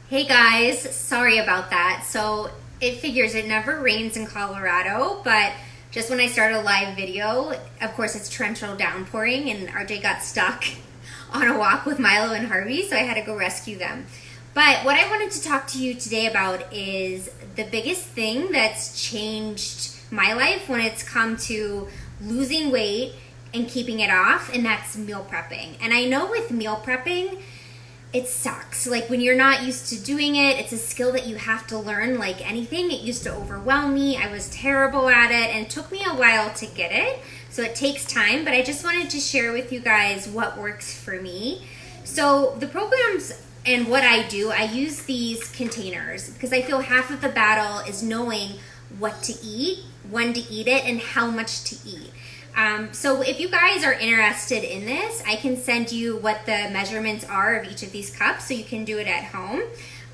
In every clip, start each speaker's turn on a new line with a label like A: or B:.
A: Hey guys, sorry about that. So it figures it never rains in Colorado, but just when I start a live video, of course it's torrential downpouring and RJ got stuck on a walk with Milo and Harvey, so I had to go rescue them. But what I wanted to talk to you today about is the biggest thing that's changed my life when it's come to losing weight and keeping it off, and that's meal prepping. And I know with meal prepping, it sucks. Like when you're not used to doing it, it's a skill that you have to learn like anything. It used to overwhelm me. I was terrible at it and it took me a while to get it. So it takes time, but I just wanted to share with you guys what works for me. So the programs and what I do, I use these containers because I feel half of the battle is knowing what to eat, when to eat it, and how much to eat. So if you guys are interested in this, I can send you what the measurements are of each of these cups so you can do it at home.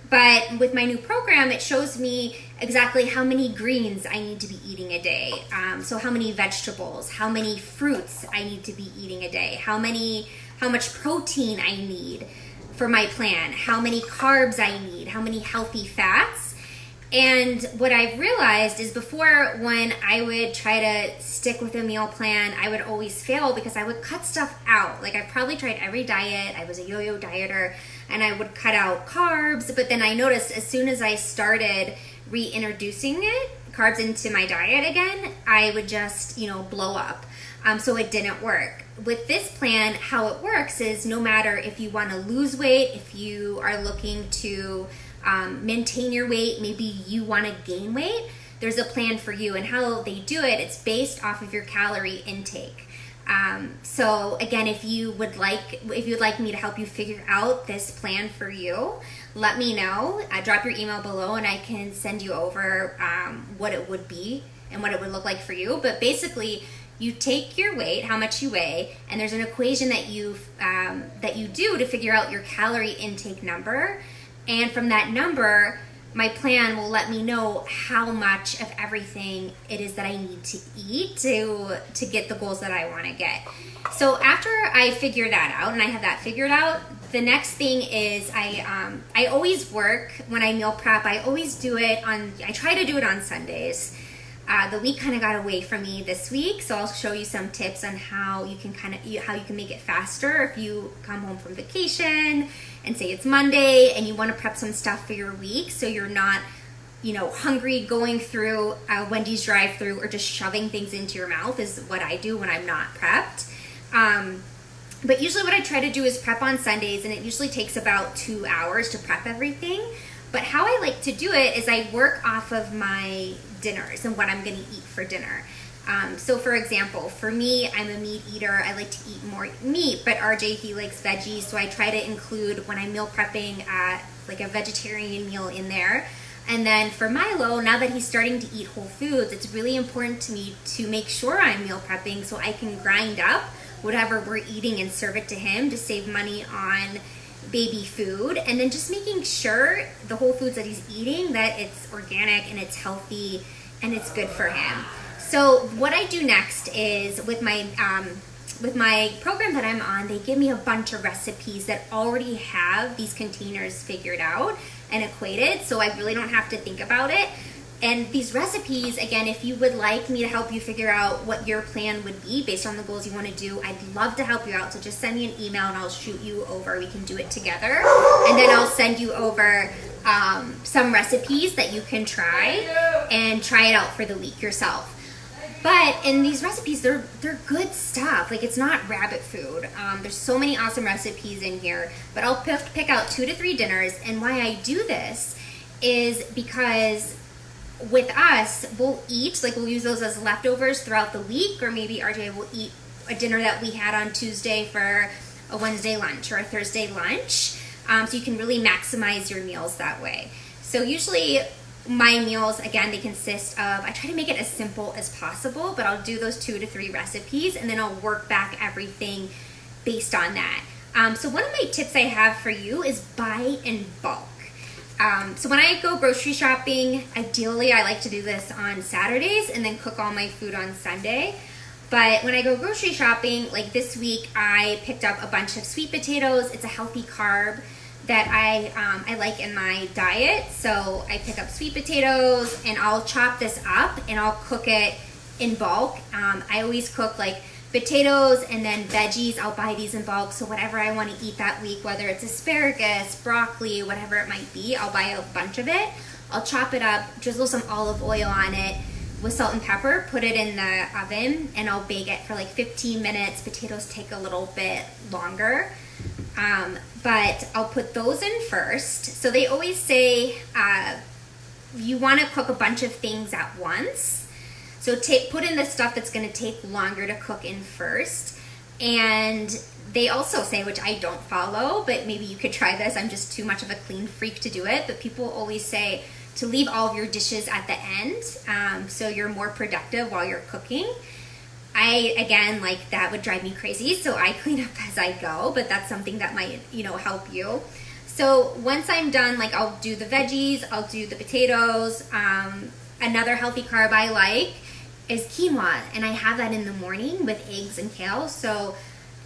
A: But with my new program, it shows me exactly how many greens I need to be eating a day. So how many vegetables, how many fruits I need to be eating a day, how much protein I need for my plan, how many carbs I need, how many healthy fats. And what I've realized is before, when I would try to stick with a meal plan, I would always fail because I would cut stuff out. Like I've probably tried every diet. I was a yo-yo dieter and I would cut out carbs. But then I noticed as soon as I started reintroducing carbs into my diet again, I would just, blow up. So it didn't work. With this plan, how it works is no matter if you want to lose weight, if you are looking to maintain your weight, maybe you want to gain weight, there's a plan for you. And how they do it, it's based off of your calorie intake. So again, if you'd like me to help you figure out this plan for you, let me know. Drop your email below and I can send you over what it would be and what it would look like for you. But basically, you take your weight, how much you weigh, and there's an equation that you do to figure out your calorie intake number. And from that number, my plan will let me know how much of everything it is that I need to eat to get the goals that I want to get. So after I figure that out and I have that figured out, the next thing is I always work when I meal prep. I try to do it on Sundays. The week kind of got away from me this week, so I'll show you some tips on how you can make it faster if you come home from vacation and say it's Monday and you want to prep some stuff for your week so you're not hungry going through Wendy's drive-thru or just shoving things into your mouth is what I do when I'm not prepped. But usually what I try to do is prep on Sundays, and it usually takes about 2 hours to prep everything. But how I like to do it is I work off of my dinners and what I'm going to eat for dinner. So for example, for me, I'm a meat eater. I like to eat more meat, but RJ, he likes veggies. So I try to include, when I'm meal prepping, like a vegetarian meal in there. And then for Milo, now that he's starting to eat whole foods, it's really important to me to make sure I'm meal prepping so I can grind up whatever we're eating and serve it to him to save money on baby food. And then just making sure the whole foods that he's eating, that it's organic and it's healthy and it's good for him. So what I do next is with my program that I'm on, they give me a bunch of recipes that already have these containers figured out and equated, so I really don't have to think about it. And these recipes, again, if you would like me to help you figure out what your plan would be based on the goals you want to do, I'd love to help you out. So just send me an email and I'll shoot you over. We can do it together. And then I'll send you over some recipes that you can try and try it out for the week yourself. But in these recipes, they're good stuff. Like, it's not rabbit food. There's so many awesome recipes in here. But I'll pick out 2 to 3 dinners. And why I do this is because with us, we'll use those as leftovers throughout the week, or maybe RJ will eat a dinner that we had on Tuesday for a Wednesday lunch or a Thursday lunch. So you can really maximize your meals that way. So usually my meals, again, they consist of, I try to make it as simple as possible, but I'll do those 2 to 3 recipes and then I'll work back everything based on that. So one of my tips I have for you is buy in bulk. So when I go grocery shopping, ideally I like to do this on Saturdays and then cook all my food on Sunday. But when I go grocery shopping, like this week, I picked up a bunch of sweet potatoes. It's a healthy carb. that I like in my diet. So I pick up sweet potatoes and I'll chop this up and I'll cook it in bulk. I always cook like potatoes and then veggies. I'll buy these in bulk, so whatever I want to eat that week, whether it's asparagus, broccoli, whatever it might be, I'll buy a bunch of it. I'll chop it up, drizzle some olive oil on it with salt and pepper, put it in the oven, and I'll bake it for like 15 minutes. Potatoes take a little bit longer, but I'll put those in first. So they always say you want to cook a bunch of things at once. So put in the stuff that's going to take longer to cook in first. And they also say, which I don't follow, but maybe you could try this. I'm just too much of a clean freak to do it. But people always say to leave all of your dishes at the end, so you're more productive while you're cooking. Again, like that would drive me crazy. So I clean up as I go, but that's something that might, help you. So once I'm done, like I'll do the veggies, I'll do the potatoes. Another healthy carb I like is quinoa, and I have that in the morning with eggs and kale. So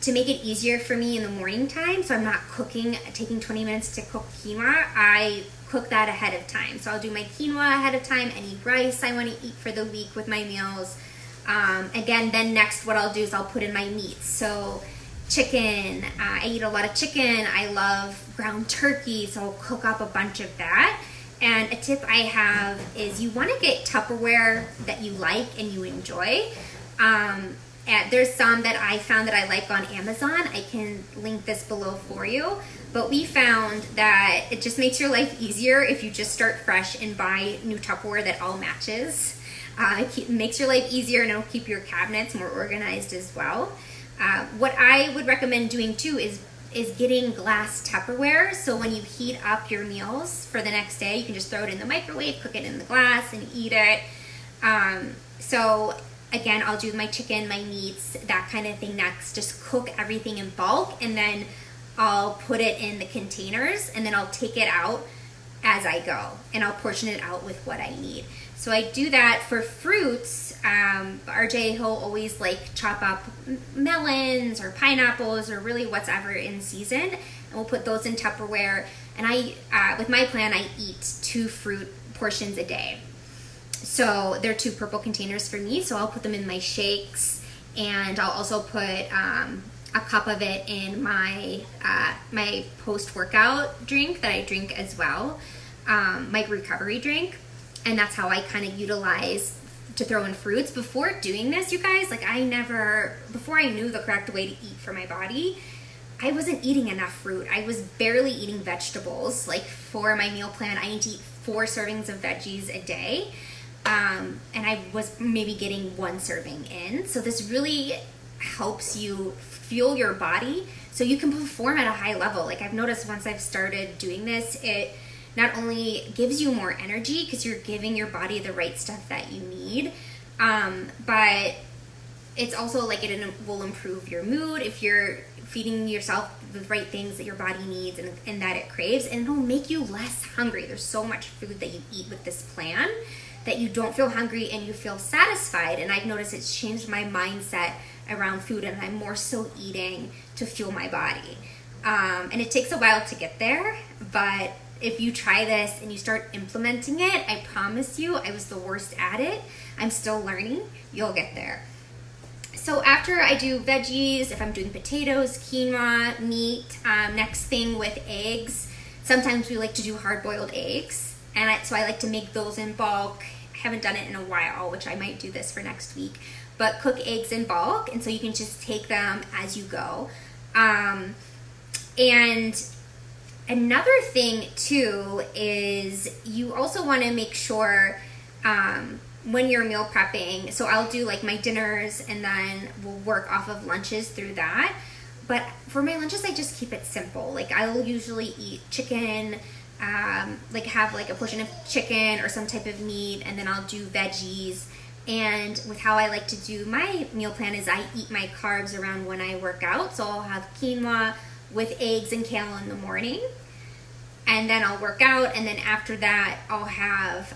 A: to make it easier for me in the morning time, so I'm not taking 20 minutes to cook quinoa, I cook that ahead of time. So I'll do my quinoa ahead of time, any rice I want to eat for the week with my meals. Again, then next what I'll do is I'll put in my meats. So chicken, I eat a lot of chicken. I love ground turkey, so I'll cook up a bunch of that. And a tip I have is you want to get Tupperware that you like and you enjoy. And there's some that I found that I like on Amazon. I can link this below for you. But we found that it just makes your life easier if you just start fresh and buy new Tupperware that all matches. It makes your life easier, and it'll keep your cabinets more organized as well. What I would recommend doing too is getting glass Tupperware. So when you heat up your meals for the next day, you can just throw it in the microwave, cook it in the glass, and eat it. So again, I'll do my chicken, my meats, that kind of thing next. Just cook everything in bulk, and then I'll put it in the containers, and then I'll take it out as I go, and I'll portion it out with what I need. So I do that for fruits. RJ, he'll always like chop up melons or pineapples or really whatever in season, and we'll put those in Tupperware. And with my plan, I eat 2 fruit portions a day. So they're 2 purple containers for me. So I'll put them in my shakes, and I'll also put a cup of it in my my post-workout drink that I drink as well, my recovery drink. And that's how I kind of utilize to throw in fruits. Before doing this, you guys, like before I knew the correct way to eat for my body, I wasn't eating enough fruit. I was barely eating vegetables. Like for my meal plan, I need to eat 4 servings of veggies a day. And I was maybe getting 1 serving in. So this really helps you fuel your body so you can perform at a high level. Like I've noticed once I've started doing this, it not only gives you more energy because you're giving your body the right stuff that you need, but it's also like it will improve your mood if you're feeding yourself the right things that your body needs and that it craves, and it'll make you less hungry. There's so much food that you eat with this plan that you don't feel hungry and you feel satisfied. And I've noticed it's changed my mindset around food, and I'm more so eating to fuel my body. And it takes a while to get there, but if you try this and you start implementing it, I promise you, I was the worst at it. I'm still learning. You'll get there. So after I do veggies, if I'm doing potatoes, quinoa, meat, next thing with eggs, sometimes we like to do hard-boiled eggs. And so I like to make those in bulk. I haven't done it in a while, which I might do this for next week. But cook eggs in bulk, and so you can just take them as you go. And another thing too is you also want to make sure when you're meal prepping, so I'll do like my dinners and then we'll work off of lunches through that. But for my lunches, I just keep it simple. Like I'll usually eat chicken, like have like a portion of chicken or some type of meat, and then I'll do veggies. And with how I like to do my meal plan is I eat my carbs around when I work out. So I'll have quinoa with eggs and kale in the morning, and then I'll work out, and then after that I'll have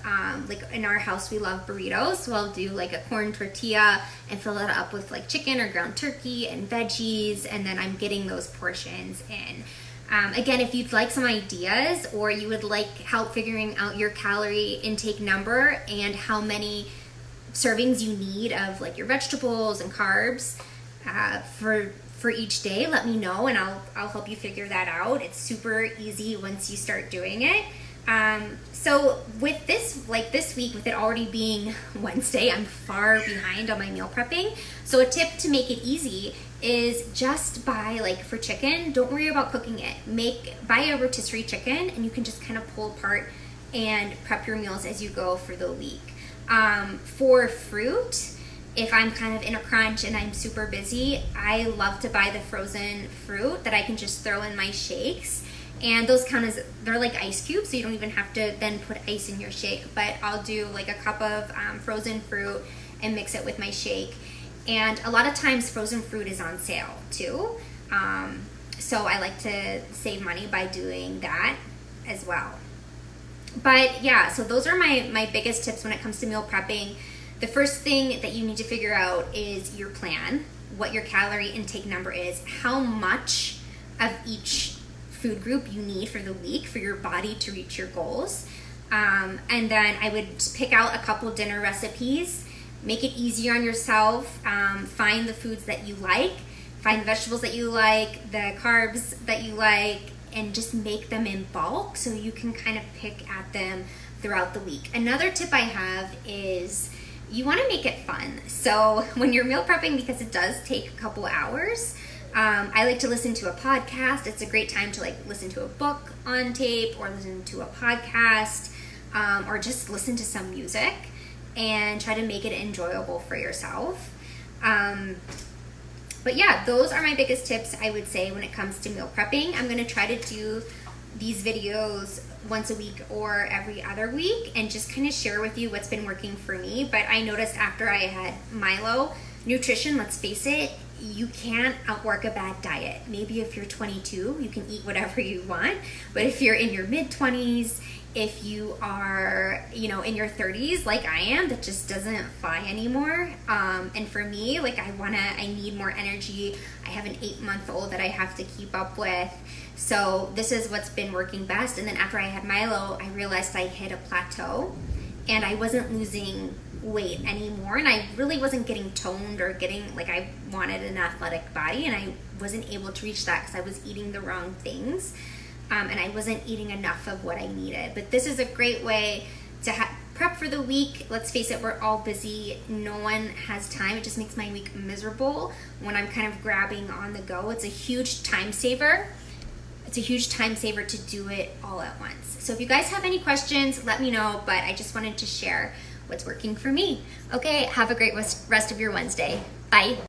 A: like in our house we love burritos, so I'll do like a corn tortilla and fill it up with like chicken or ground turkey and veggies, and then I'm getting those portions in. Again, if you'd like some ideas or you would like help figuring out your calorie intake number and how many servings you need of like your vegetables and carbs for each day, let me know and I'll help you figure that out. It's super easy once you start doing it. So with this, like this week, with it already being Wednesday, I'm far behind on my meal prepping. So a tip to make it easy is just buy, like for chicken, don't worry about cooking it. Buy a rotisserie chicken and you can just kind of pull apart and prep your meals as you go for the week. For fruit, if I'm kind of in a crunch and I'm super busy, I love to buy the frozen fruit that I can just throw in my shakes. And those they're like ice cubes, so you don't even have to then put ice in your shake. But I'll do like a cup of frozen fruit and mix it with my shake. And a lot of times frozen fruit is on sale too. So I like to save money by doing that as well. But yeah, so those are my biggest tips when it comes to meal prepping. The first thing that you need to figure out is your plan, what your calorie intake number is, how much of each food group you need for the week for your body to reach your goals. And then I would pick out a couple dinner recipes, make it easier on yourself, find the foods that you like, find the vegetables that you like, the carbs that you like, and just make them in bulk so you can kind of pick at them throughout the week. Another tip I have is you want to make it fun. So when you're meal prepping, because it does take a couple hours, I like to listen to a podcast. It's a great time to like listen to a book on tape or listen to a podcast or just listen to some music and try to make it enjoyable for yourself. But yeah, those are my biggest tips, I would say, when it comes to meal prepping. I'm going to try to do these videos once a week or every other week and just kind of share with you what's been working for me. But I noticed after I had Milo, nutrition, let's face it, you can't outwork a bad diet. Maybe if you're 22, you can eat whatever you want. But if you're in your mid-20s, if you are, in your 30s, like I am, that just doesn't fly anymore. And for me, like I need more energy. I have an 8-month-old that I have to keep up with. So this is what's been working best. And then after I had Milo, I realized I hit a plateau and I wasn't losing weight anymore. And I really wasn't getting toned or getting, like I wanted an athletic body and I wasn't able to reach that because I was eating the wrong things. And I wasn't eating enough of what I needed. But this is a great way to prep for the week. Let's face it, we're all busy. No one has time. It just makes my week miserable when I'm kind of grabbing on the go. It's a huge time saver. It's a huge time saver to do it all at once. So if you guys have any questions, let me know. But I just wanted to share what's working for me. Okay, have a great rest of your Wednesday. Bye.